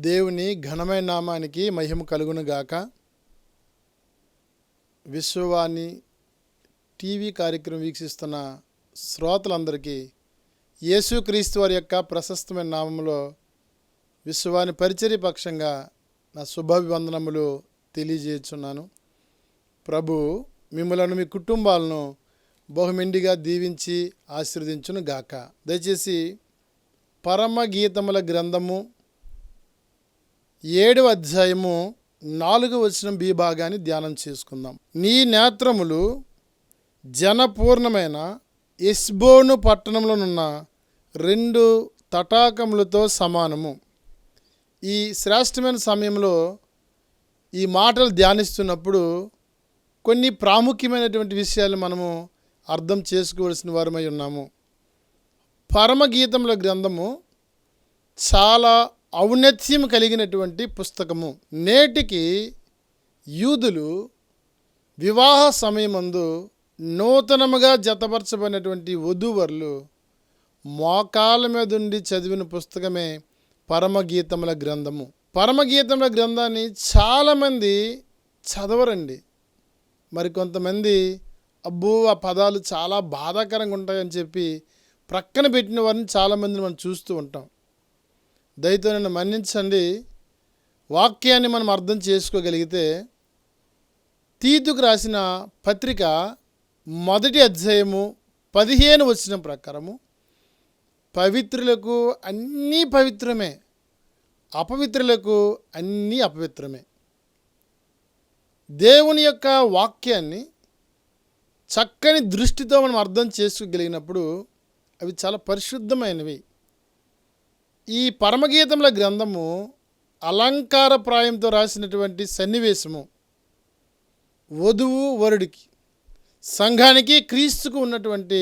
దేవుని ఘనమైన నామానికి మహిమ కలుగును గాక. విశ్వవాణి టీవీ కార్యక్రమం వీక్షిస్తున్న శ్రోతలందరికీ యేసుక్రీస్తు వారి యొక్క ప్రశస్తమైన నామములో విశ్వవాణి పరిచర్య పక్షంగా నా శుభాభివందనములు తెలియజేస్తున్నాను. ప్రభు మిమ్మలను మీ కుటుంబాలను బహుమెండిగా దీవించి ఆశీర్వదించును గాక. దయచేసి పరమగీతముల గ్రంథము 7వ అధ్యాయము 4వ వచనం బి భాగాన్ని ధ్యానం చేసుకుందాం. నీ నేత్రములు జనపూర్ణమైన హెష్బోను పట్టణంలోనున్న 2 తటాకములతో సమానము. ఈ శ్రేష్టమైన సమయంలో ఈ మాటలు ధ్యానిస్తున్నప్పుడు కొన్ని ప్రాముఖ్యమైనటువంటి విషయాలు మనము అర్థం చేసుకోవలసిన వారమై ఉన్నాము. పరమగీతముల గ్రంథము చాలా ఔన్నత్యం కలిగినటువంటి పుస్తకము. నేటికి యూదులు వివాహ సమయమందు నూతనముగా జతపరచబడినటువంటి వధూవరులు మోకాళ్ళ మీద ఉండి చదివిన పుస్తకమే పరమగీతముల గ్రంథము. పరమగీతముల గ్రంథాన్ని చాలామంది చదవరండి. మరికొంతమంది అబ్బో ఆ పదాలు చాలా బాధాకరంగా ఉంటాయని చెప్పి ప్రక్కన పెట్టిన వారిని చాలామందిని మనం చూస్తూ ఉంటాం. దయతో నన్ను మన్నించండి. వాక్యాన్ని మనం అర్థం చేసుకోగలిగితే తీతుకు రాసిన పత్రిక 1వ అధ్యాయము 15వ వచనం ప్రకారము పవిత్రులకు అన్నీ పవిత్రమే, అపవిత్రులకు అన్నీ అపవిత్రమే. దేవుని యొక్క వాక్యాన్ని చక్కని దృష్టితో మనం అర్థం చేసుకోగలిగినప్పుడు అవి చాలా పరిశుద్ధమైనవి. ఈ పరమగీతముల గ్రంథము అలంకారప్రాయంతో రాసినటువంటి సన్నివేశము. వధువు వరుడికి, సంఘానికి, క్రీస్తుకు ఉన్నటువంటి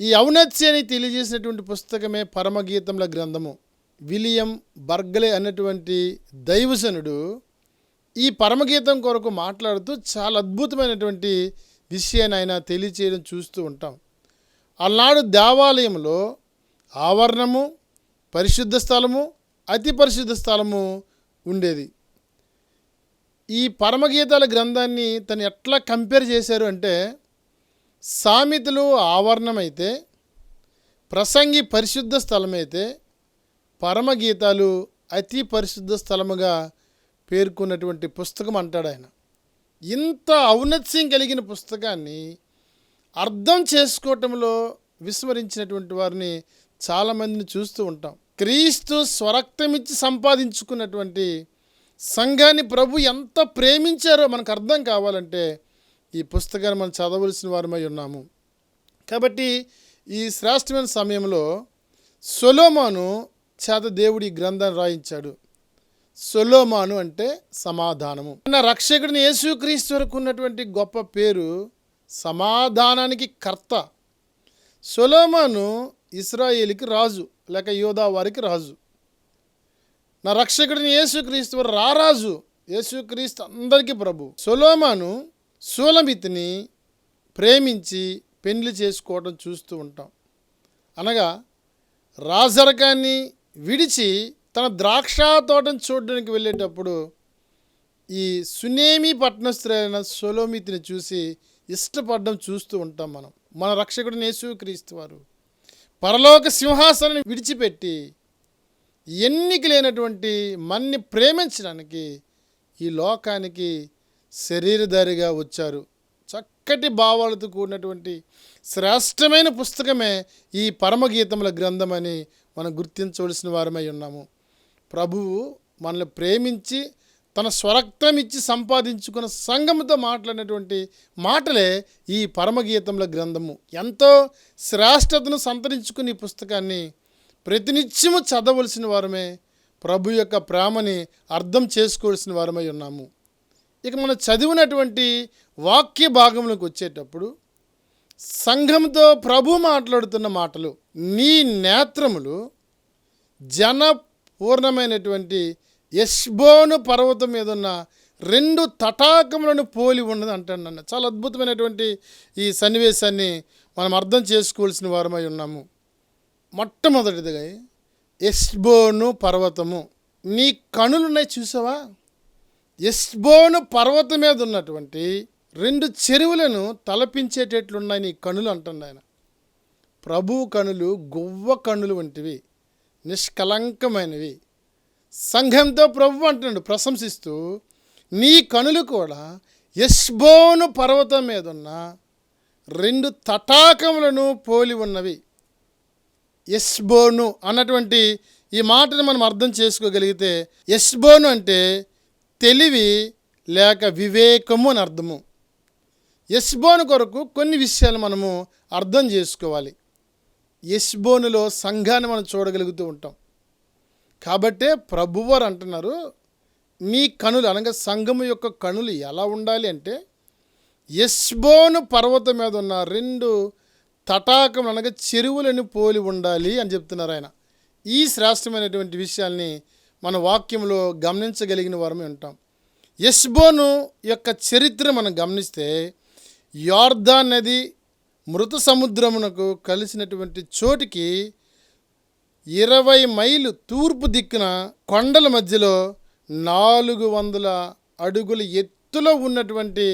ఈ ఔన్నత్యాన్ని తెలియజేసినటువంటి పుస్తకమే పరమగీతముల గ్రంథము. విలియం బర్గ్లే అన్నటువంటి దైవజనుడు ఈ పరమగీతం కొరకు మాట్లాడుతూ చాలా అద్భుతమైనటువంటి విషయాన్ని ఆయన తెలియచేయడం చూస్తూ ఉంటాం. అలనాడు దేవాలయంలో ఆవరణము, పరిశుద్ధ స్థలము, అతి పరిశుద్ధ స్థలము ఉండేది. ఈ పరమగీతాల గ్రంథాన్ని తను ఎట్లా కంపేర్ చేశారు అంటే, సామెతలు ఆవరణమైతే, ప్రసంగి పరిశుద్ధ స్థలమైతే, పరమగీతాలు అతి పరిశుద్ధ స్థలముగా పేర్కొన్నటువంటి పుస్తకం అంటాడు ఆయన. ఇంత ఔన్నత్యం కలిగిన పుస్తకాన్ని అర్థం చేసుకోవటంలో విస్మరించినటువంటి వారిని చాలామందిని చూస్తూ ఉంటాం. క్రీస్తు స్వరక్తమిచ్చి సంపాదించుకున్నటువంటి సంఘాన్ని ప్రభు ఎంత ప్రేమించారో మనకు అర్థం కావాలంటే ఈ పుస్తకాన్ని మనం చదవలసిన వారమై ఉన్నాము. కాబట్టి ఈ శ్రేష్టమైన సమయంలో సొలొమోను చేత దేవుడి ఈ గ్రంథాన్ని రాయించాడు. సొలొమోను అంటే సమాధానము. నా రక్షకుడిని యేసుక్రీస్తు వరకు ఉన్నటువంటి గొప్ప పేరు సమాధానానికి కర్త. సొలొమోను ఇశ్రాయేలుకి రాజు, లేక యోధా వారికి రాజు. నా రక్షకుడిని యేసుక్రీస్తు వారు రారాజు. యేసుక్రీస్తు అందరికీ ప్రభు. సొలొమోను షూలమితిని ప్రేమించి పెళ్లి చేసుకోవడం చూస్తూ ఉంటాం. అనగా రాజరకాన్ని విడిచి తన ద్రాక్ష తోటను చూడడానికి వెళ్ళేటప్పుడు ఈ సునేమి పట్టణస్థులైన షూలమితిని చూసి ఇష్టపడడం చూస్తూ ఉంటాం మనం. మన రక్షకుడిని యేసుక్రీస్తు వారు పరలోక సింహాసనాన్ని విడిచిపెట్టి ఎన్నిక లేనటువంటి మన్ని ప్రేమించడానికి ఈ లోకానికి శరీరధారిగా వచ్చారు. చక్కటి భావాలతో కూడినటువంటి శ్రేష్టమైన పుస్తకమే ఈ పరమగీతముల గ్రంథం అని మనం గుర్తించవలసిన వారమై ఉన్నాము. ప్రభువు మనల్ని ప్రేమించి తన స్వరక్తం ఇచ్చి సంపాదించుకున్న సంఘముతో మాట్లాడినటువంటి మాటలే ఈ పరమగీతముల గ్రంథము. ఎంతో శ్రేష్టతను సంతరించుకుని ఈ పుస్తకాన్ని ప్రతినిత్యము చదవలసిన వారమే, ప్రభు యొక్క ప్రేమని అర్థం చేసుకోవాల్సిన వారమై ఉన్నాము. ఇక మనం చదివినటువంటి వాక్య భాగంలోకి వచ్చేటప్పుడు సంఘంతో ప్రభు మాట్లాడుతున్న మాటలు, నీ నేత్రములు జనపూర్ణమైనటువంటి హెష్బోను పర్వతం మీద ఉన్న 2 తటాకములను పోలి ఉన్నది అంటాను. చాలా అద్భుతమైనటువంటి ఈ సన్నివేశాన్ని మనం అర్థం చేసుకోవాల్సిన వారమై ఉన్నాము. మొట్టమొదటిదిగా హెష్బోను పర్వతము. నీ కనులున్నాయి చూసావా? ఎస్బోను పర్వతం మీద ఉన్నటువంటి 2 చెరువులను తలపించేటట్లున్నాయి నీ కనులు అంటుంది ఆయన. ప్రభువు కనులు గువ్వ కనులు వంటివి, నిష్కలంకమైనవి. సంఘంతో ప్రభు అంటున్నాడు ప్రశంసిస్తూ, నీ కనులు కూడా ఎస్బోను పర్వతం మీద ఉన్న 2 తటాకములను పోలి ఉన్నవి. ఎస్బోను అన్నటువంటి ఈ మాటను మనం అర్థం చేసుకోగలిగితే, ఎస్బోను అంటే తెలివి లేక వివేకము అని అర్థము. ఎస్బోను కొరకు కొన్ని విషయాలు మనము అర్థం చేసుకోవాలి. ఎస్బోనులో సంఘాన్ని మనం చూడగలుగుతూ ఉంటాం. కాబట్టే ప్రభువారు అంటున్నారు, నీ కనులు అనగా సంఘము యొక్క కనులు ఎలా ఉండాలి అంటే, ఎస్బోను పర్వతం మీద ఉన్న 2 తటాకములు అనగా చెరువులను పోలి ఉండాలి అని చెప్తున్నారు ఆయన. ఈ శ్రేష్టమైనటువంటి విషయాల్ని మన వాక్యంలో గమనించగలిగిన వారమే ఉంటాం. ఎస్బోను యొక్క చరిత్ర మనం గమనిస్తే, యోర్దాన్ నది మృత సముద్రమునకు కలిసినటువంటి చోటికి 20 మైలు తూర్పు దిక్కున కొండల మధ్యలో 400 అడుగుల ఎత్తులో ఉన్నటువంటి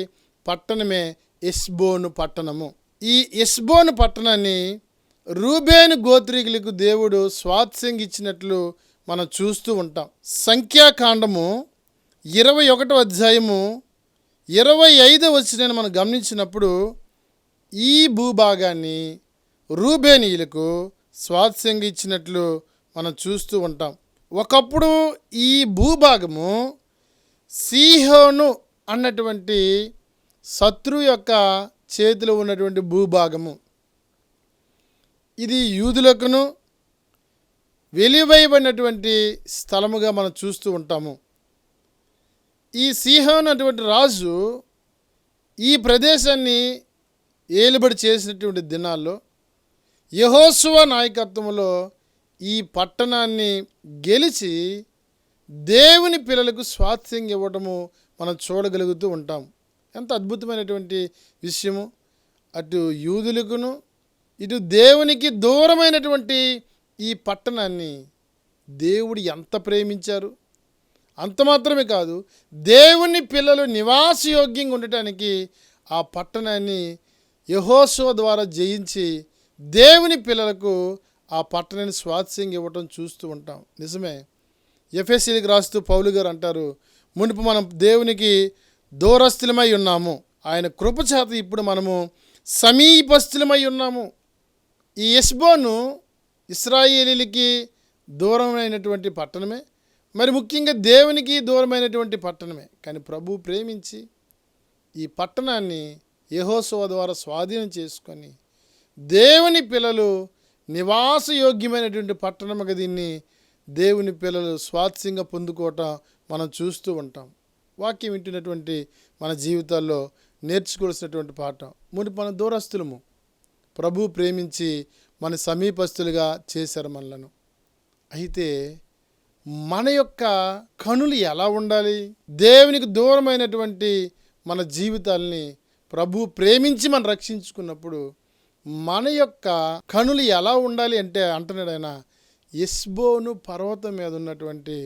పట్టణమే ఎస్బోను పట్టణము. ఈ ఎస్బోను పట్టణాన్ని రూబేను గోత్రీకులకు దేవుడు స్వాస్థ్యం ఇచ్చినట్లు మనం చూస్తూ ఉంటాం. సంఖ్యాకాండము 21వ అధ్యాయము 25వ వచనాన్ని మనం గమనించినప్పుడు ఈ భూభాగాన్ని రూబేనీయులకు స్వాస్థ్యంగా ఇచ్చినట్లు మనం చూస్తూ ఉంటాం. ఒకప్పుడు ఈ భూభాగము సీహోను అన్నటువంటి శత్రువు యొక్క చేతిలో ఉన్నటువంటి భూభాగము. ఇది యూదులకును వెలివేయబడినటువంటి స్థలముగా మనం చూస్తూ ఉంటాము. ఈ సీహోను అటువంటి రాజు ఈ ప్రదేశాన్ని ఏలుబడి చేసినటువంటి దినాల్లో యెహోషువ నాయకత్వంలో ఈ పట్టణాన్ని గెలిచి దేవుని పిల్లలకు స్వాస్థ్యం ఇవ్వటము మనం చూడగలుగుతూ ఉంటాం. ఎంత అద్భుతమైనటువంటి విషయము! అటు యూదులకును ఇటు దేవునికి దూరమైనటువంటి ఈ పట్టణాన్ని దేవుడు ఎంత ప్రేమించారు. అంత మాత్రమే కాదు, దేవుని పిల్లలు నివాసయోగ్యంగా ఉండటానికి ఆ పట్టణాన్ని యెహోషువ ద్వారా జయించి దేవుని పిల్లలకు ఆ పట్టణాన్ని స్వాస్థ్యంగా ఇవ్వటం చూస్తూ ఉంటాం. నిజమే, ఎఫెసీయులకు రాస్తూ పౌలు గారు అంటారు, మునుపు మనం దేవునికి దూరస్థులమై ఉన్నాము, ఆయన కృపచేత ఇప్పుడు మనము సమీపస్థులమై ఉన్నాము. ఈ ఎస్బోను ఇశ్రాయేలీలకి దూరమైనటువంటి పట్టణమే, మరి ముఖ్యంగా దేవునికి దూరమైనటువంటి పట్టణమే. కానీ ప్రభు ప్రేమించి ఈ పట్టణాన్ని యెహోషువ ద్వారా స్వాధీనం చేసుకొని దేవుని పిల్లలు నివాసయోగ్యమైనటువంటి పట్టణముగా దీన్ని దేవుని పిల్లలు స్వాస్థ్యంగా పొందుకోవటం మనం చూస్తూ ఉంటాం. వాక్యం వింటున్నటువంటి మన జీవితాల్లో నేర్చుకోవాల్సినటువంటి పాఠం. మునుపు మన దూరస్తులము, ప్రభు ప్రేమించి మన సమీపస్తులుగా చేశారు మనలను. అయితే మన యొక్క కనులు ఎలా ఉండాలి? దేవునికి దూరమైనటువంటి మన జీవితాల్ని ప్రభు ప్రేమించి మనం రక్షించుకున్నప్పుడు మన యొక్క కనులు ఎలా ఉండాలి అంటే అంటున్నాడు ఆయన, ఎస్బోను పర్వతం మీద ఉన్నటువంటి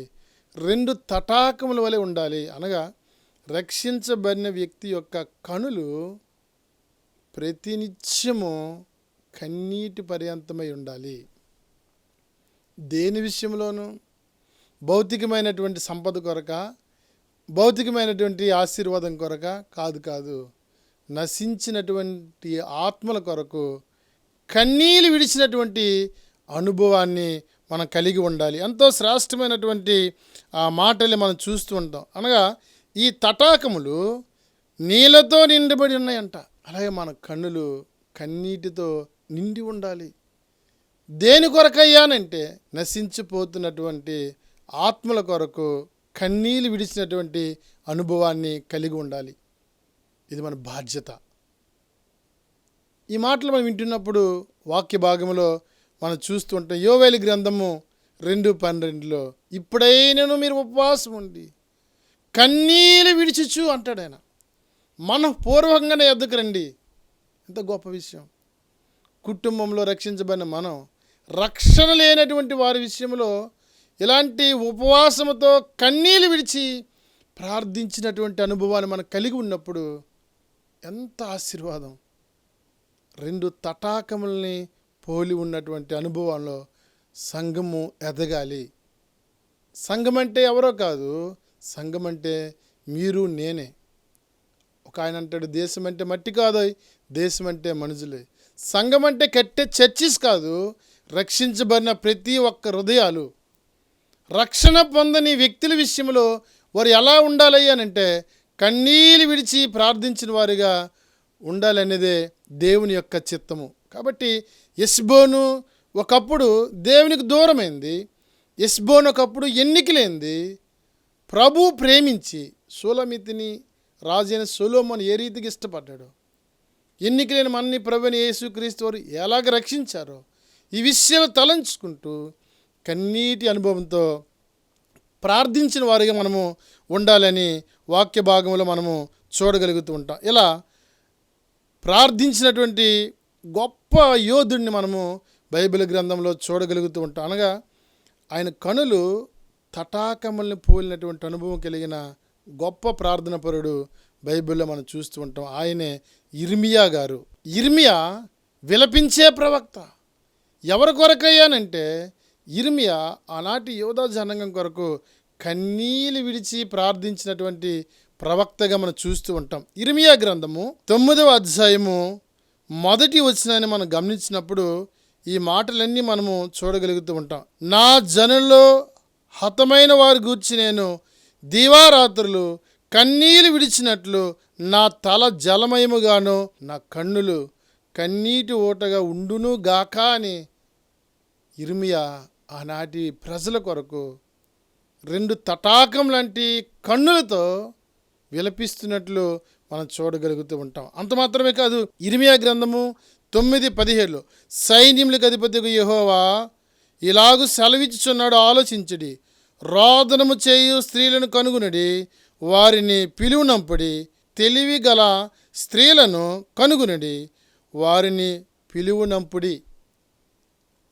2 తటాకముల వలె ఉండాలి. అనగా రక్షించబడిన వ్యక్తి యొక్క కనులు ప్రతినిత్యము కన్నీటి పర్యంతమై ఉండాలి. దేని విషయంలోనూ భౌతికమైనటువంటి సంపద కొరక, భౌతికమైనటువంటి ఆశీర్వాదం కొరక కాదు, నశించినటువంటి ఆత్మల కొరకు కన్నీళ్ళు విడిచినటువంటి అనుభవాన్ని మనం కలిగి ఉండాలి. ఎంతో శ్రేష్టమైనటువంటి ఆ మాటల్ని మనం చూస్తూ ఉంటాం. అనగా ఈ తటాకములు నీళ్ళతో నిండబడి ఉన్నాయంట. అలాగే మన కన్నులు కన్నీటితో నిండి ఉండాలి. దేని కొరకయ్యానంటే నశించిపోతున్నటువంటి ఆత్మల కొరకు కన్నీళ్ళు విడిచినటువంటి అనుభవాన్ని కలిగి ఉండాలి. ఇది మన బాధ్యత. ఈ మాటలు మనం వింటున్నప్పుడు వాక్య భాగంలో మనం చూస్తూ ఉంటాం. యోవేలు గ్రంథము 2:12 ఇప్పుడైనను మీరు ఉపవాసం ఉండి కన్నీళ్ళు విడిచిచు అంటాడు ఆయన. మన పూర్వకంగానే ఎద్దుకు రండి. ఎంత గొప్ప విషయం! కుటుంబంలో రక్షించబడిన మనం రక్షణ లేనటువంటి వారి విషయంలో ఇలాంటి ఉపవాసముతో కన్నీళ్ళు విడిచి ప్రార్థించినటువంటి అనుభవాన్ని మనం కలిగి ఉన్నప్పుడు ఎంత ఆశీర్వాదం. 2 తటాకముల్ని పోలి ఉన్నటువంటి అనుభవంలో సంఘము ఎదగాలి. సంఘం అంటే ఎవరో కాదు, సంఘం అంటే మీరు నేనే. ఒక ఆయన అంటాడు, దేశం అంటే మట్టి కాదు, దేశం అంటే మనుషులే. సంఘం అంటే కట్టే చర్చిస్ కాదు, రక్షించబడిన ప్రతి ఒక్క హృదయాలు. రక్షణ పొందని వ్యక్తుల విషయంలో వారు ఎలా ఉండాలి అని అంటే కన్నీళ్ళు విడిచి ప్రార్థించిన వారిగా ఉండాలనేదే దేవుని యొక్క చిత్తము. కాబట్టి హెష్బోను ఒకప్పుడు దేవునికి దూరమైంది. హెష్బోను ఒకప్పుడు ఎన్నికలేంది. ప్రభు ప్రేమించి సూలమితిని రాజైన సొలొమోను ఏ రీతికి ఇష్టపడ్డాడు, ఎన్నికలేని మనని ప్రభువైన యేసుక్రీస్తు వారు ఎలాగ రక్షించారో ఈ విషయాలు తలంచుకుంటూ కన్నీటి అనుభవంతో ప్రార్థించిన వారిగా మనము ఉండాలని వాక్య భాగంలో మనము చూడగలుగుతూ ఉంటాం. ఇలా ప్రార్థించినటువంటి గొప్ప యోధుడిని మనము బైబిల్ గ్రంథంలో చూడగలుగుతూ ఉంటాం. అనగా ఆయన కనులు తటాకముల్ని పోలినటువంటి అనుభవం కలిగిన గొప్ప ప్రార్థనపరుడు బైబిల్లో మనం చూస్తూ ఉంటాం. ఆయనే ఇర్మియా గారు. ఇర్మియా విలపించే ప్రవక్త. ఎవరి కొరకయ్యానంటే ఇర్మియా ఆనాటి యోధా జనాంగం కొరకు కన్నీళ్ళు విడిచి ప్రార్థించినటువంటి ప్రవక్తగా మనం చూస్తూ ఉంటాం. ఇర్మియా గ్రంథము 9వ అధ్యాయము 1వ వచనాన్ని మనం గమనించినప్పుడు ఈ మాటలన్నీ మనము చూడగలుగుతూ ఉంటాం. నా జనుల్లో హతమైన వారి గూర్చి నేను దీవారాత్రులు కన్నీళ్ళు విడిచినట్లు నా తల జలమయముగాను నా కన్నులు కన్నీటి ఓటగా ఉండును గాక అని ఇర్మియా ఆనాటి ప్రజల కొరకు 2 తటాకం లాంటి కన్నులతో విలపిస్తున్నట్లు మనం చూడగలుగుతూ ఉంటాం. అంత మాత్రమే కాదు, ఇర్మియా గ్రంథము 9:17 సైన్యములకు అధిపతికి యెహోవా ఇలాగు సెలవిచ్చుచున్నాడు, ఆలోచించుడి, రోదనము చేయు స్త్రీలను కనుగొనుడి, వారిని పిలువనంపుడి, తెలివి గల స్త్రీలను కనుగొనుడి, వారిని పిలువనంపుడి.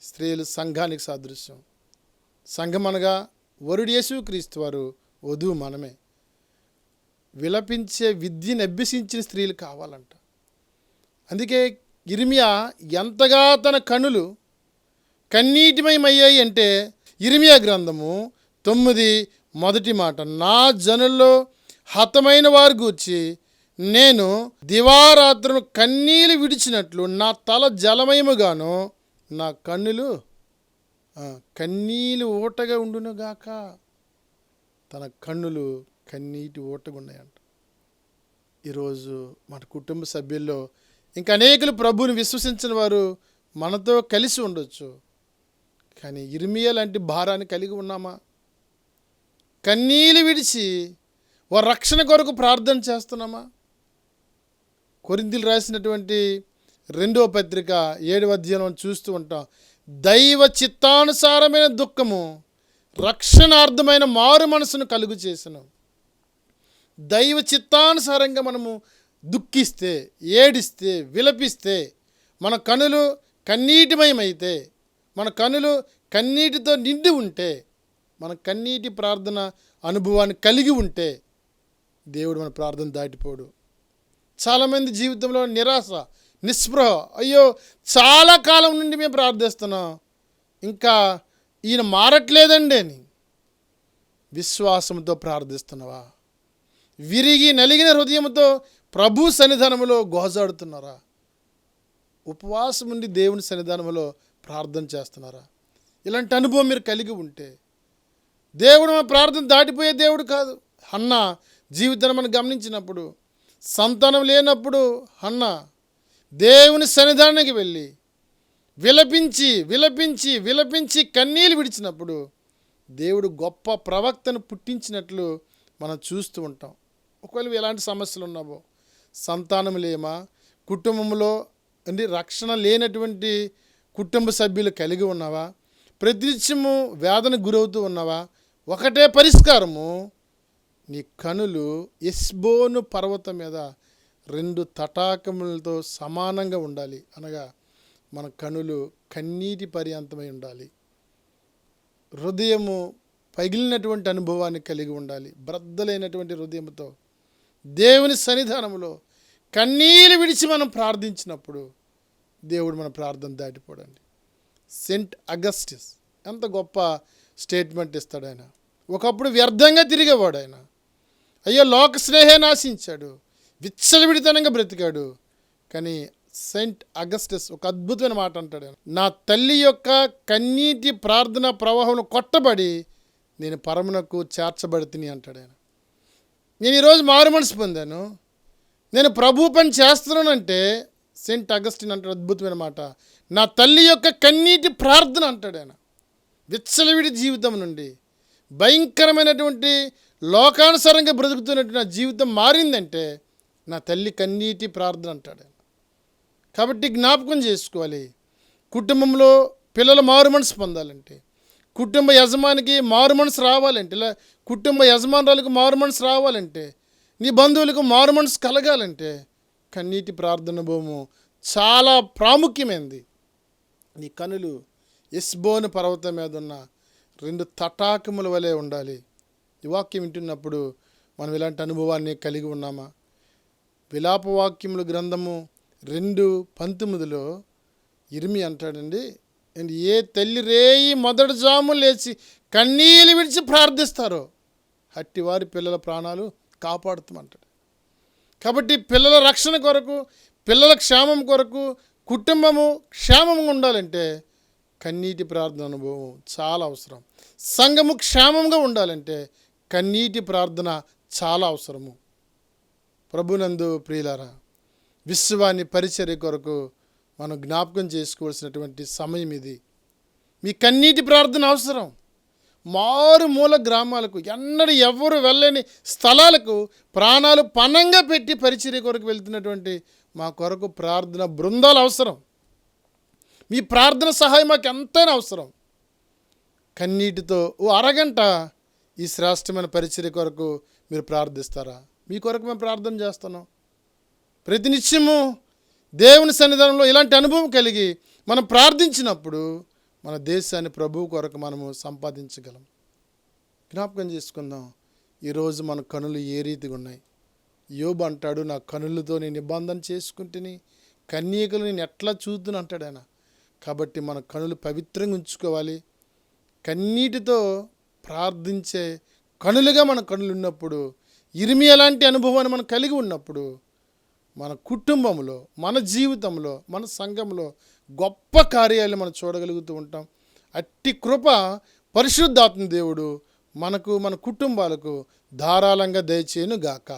స్త్రీలు సంఘానికి సాదృశ్యం. సంఘం అనగా వరుడు యేసుక్రీస్తు వారు, వధువు మనమే. విలపించే విద్యను అభ్యసించిన స్త్రీలు కావాలంట. అందుకే ఇర్మియా ఎంతగా తన కనులు కన్నీటిమయమయ్యాయి అంటే ఇర్మియా గ్రంథము 9:1 నా జనుల్లో హతమైన వారి గూర్చి నేను దివారాత్రును కన్నీళ్ళు విడిచినట్లు నా తల జలమయముగాను నా కన్నులు కన్నీళ్ళు ఊటగా ఉండునుగాక. తన కన్నులు కన్నీటి ఊటగా ఉన్నాయంట. ఈరోజు మన కుటుంబ సభ్యుల్లో ఇంకా అనేకులు ప్రభువుని విశ్వసించిన వారు మనతో కలిసి ఉండొచ్చు. కానీ ఇర్మియా లాంటి భారాన్ని కలిగి ఉన్నామా? కన్నీళ్ళు విడిచి వారి రక్షణ కొరకు ప్రార్థన చేస్తున్నామా? కొరింథీయులు రాసినటువంటి 2వ పత్రిక 7వ అధ్యాయం చూస్తూ ఉంటాం. దైవ చిత్తానుసారమైన దుఃఖము రక్షణార్థమైన మారు మనసును కలుగు చేసను. దైవ చిత్తానుసారంగా మనము దుఃఖిస్తే, ఏడిస్తే, విలపిస్తే, మన కనులు కన్నీటిమయమైతే, మన కనులు కన్నీటితో నిండి ఉంటే, మన కన్నీటి ప్రార్థన అనుభవాన్ని కలిగి ఉంటే దేవుడు మన ప్రార్థన దాటిపోడు. చాలామంది జీవితంలో నిరాశ, నిస్పృహ, అయ్యో చాలా కాలం నుండి మేము ప్రార్థిస్తున్నాం, ఇంకా ఈయన మారట్లేదండి అని విశ్వాసంతో ప్రార్థిస్తున్నావా? విరిగి నలిగిన హృదయంతో ప్రభు సన్నిధానంలో గోజాడుతున్నారా? ఉపవాసం ఉండి దేవుని సన్నిధానంలో ప్రార్థన చేస్తున్నారా? ఇలాంటి అనుభవం మీరు కలిగి ఉంటే దేవుడు మన ప్రార్థన దాటిపోయే దేవుడు కాదు. హన్న జీవితాన్ని మనం గమనించినప్పుడు, సంతానం లేనప్పుడు హన్న దేవుని సన్నిధానానికి వెళ్ళి విలపించి విలపించి విలపించి కన్నీళ్ళు విడిచినప్పుడు దేవుడు గొప్ప ప్రవక్తను పుట్టించినట్లు మనం చూస్తూ ఉంటాం. ఒకవేళ ఎలాంటి సమస్యలు ఉన్నావో, సంతానం లేమా, కుటుంబంలో రక్షణ లేనటువంటి కుటుంబ సభ్యులు కలిగి ఉన్నావా, ప్రతినిత్యము వేదనకు గురవుతూ ఉన్నావా, ఒకటే పరిష్కారము, నీ కనులు హెష్బోను పర్వతం మీద 2 తటాకములతో సమానంగా ఉండాలి. అనగా మన కనులు కన్నీటి పర్యంతమై ఉండాలి. హృదయము పగిలినటువంటి అనుభవాన్ని కలిగి ఉండాలి. బ్రద్దలైనటువంటి హృదయంతో దేవుని సన్నిధానంలో కన్నీళ్ళు విడిచి మనం ప్రార్థించినప్పుడు దేవుడు మన ప్రార్థన దాటిపోడండి. సెయింట్ అగస్టిస్ ఎంత గొప్ప స్టేట్మెంట్ ఇస్తాడు ఆయన. ఒకప్పుడు వ్యర్థంగా తిరిగేవాడు ఆయన. అయ్యో లోక స్నేహే నాశించాడు, విచ్చలవిడితనంగా బ్రతికాడు. కానీ సెయింట్ అగస్టిస్ ఒక అద్భుతమైన మాట అంటాడు ఆయన. నా తల్లి యొక్క కన్నీటి ప్రార్థన ప్రవాహం కొట్టబడి నేను పరమునకు చేర్చబడితిని అంటాడు ఆయన. నేను ఈరోజు మారు మనసు పొందాను, నేను ప్రభు పని చేస్తున్నానంటే సెయింట్ అగస్టిన్ అంటాడు అద్భుతమైన మాట, నా తల్లి యొక్క కన్నీటి ప్రార్థన అంటాడు ఆయన. విచ్చలవిడి జీవితం నుండి భయంకరమైనటువంటి లోకానుసారంగా బ్రతుకుతున్నట్టు నా జీవితం మారిందంటే నా తల్లి కన్నీటి ప్రార్థన అంటాడు ఆయన. కాబట్టి జ్ఞాపకం చేసుకోవాలి, కుటుంబంలో పిల్లలు మారు మనసు పొందాలంటే, కుటుంబ యజమానికి మారు మనసు రావాలంటే, ఇలా కుటుంబ యజమానురాలకు మారు మనసు రావాలంటే, నీ బంధువులకు మారు మనసు కలగాలంటే కన్నీటి ప్రార్థన భూము చాలా ప్రాముఖ్యమైనది. నీ కనులు ఎస్బోను పర్వతం మీద ఉన్న 2 తటాకముల వలె ఉండాలి. ఈ వాక్యం వింటున్నప్పుడు మనం ఇలాంటి అనుభవాన్ని కలిగి ఉన్నామా? విలాపవాక్యముల గ్రంథము 2:19 ఇర్మీ అంటాడండి, ఏ తల్లి రేయి మొదటి జాము లేచి కన్నీళ్ళు విడిచి ప్రార్థిస్తారో అట్టి వారి పిల్లల ప్రాణాలు కాపాడుతామంటాడు. కాబట్టి పిల్లల రక్షణ కొరకు, పిల్లల క్షేమం కొరకు, కుటుంబము క్షేమంగా ఉండాలంటే కన్నీటి ప్రార్థన అనుభవం చాలా అవసరం. సంఘము క్షేమంగా ఉండాలంటే కన్నీటి ప్రార్థన చాలా అవసరము. ప్రభునందు ప్రియులారా, విశ్వాన్ని పరిచర్య కొరకు మనం జ్ఞాపకం చేసుకోవాల్సినటువంటి సమయం ఇది. మీ కన్నీటి ప్రార్థన అవసరం. మారుమూల గ్రామాలకు, ఎన్నడూ ఎవరు వెళ్ళని స్థలాలకు ప్రాణాలు పణంగా పెట్టి పరిచర్య కొరకు వెళ్తున్నటువంటి మా కొరకు ప్రార్థన బృందాలు అవసరం. మీ ప్రార్థన సహాయం మాకు ఎంతైనా అవసరం. కన్నీటితో ఓ అరగంట ఈ శ్రేష్టమైన పరిచర్య కొరకు మీరు ప్రార్థిస్తారా? మీ కొరకు మేము ప్రార్థన చేస్తున్నాం. ప్రతినిత్యము దేవుని సన్నిధానంలో ఇలాంటి అనుభవం కలిగి మనం ప్రార్థించినప్పుడు మన దేశాన్ని ప్రభువు కొరకు మనము సంపాదించగలం. జ్ఞాపకం చేసుకుందాం, ఈరోజు మన కనులు ఏ రీతిగా ఉన్నాయి. యోబు అంటాడు, నా కనులతో నేను నిబంధన చేసుకుంటుని కన్యకలు నేను ఎట్లా చూద్దును అంటాడు ఆయన. కాబట్టి మన కనులు పవిత్రంగా ఉంచుకోవాలి. కన్నీటితో ప్రార్థించే కనులుగా మన కనులు ఉన్నప్పుడు, ఇర్మియా లాంటి అనుభవాన్ని మనం కలిగి ఉన్నప్పుడు మన కుటుంబంలో, మన జీవితంలో, మన సంఘంలో గొప్ప కార్యాలు మనం చూడగలుగుతూ ఉంటాం. అట్టి కృప పరిశుద్ధాత్మ దేవుడు మనకు, మన కుటుంబాలకు ధారాళంగా దయచేయును గాక.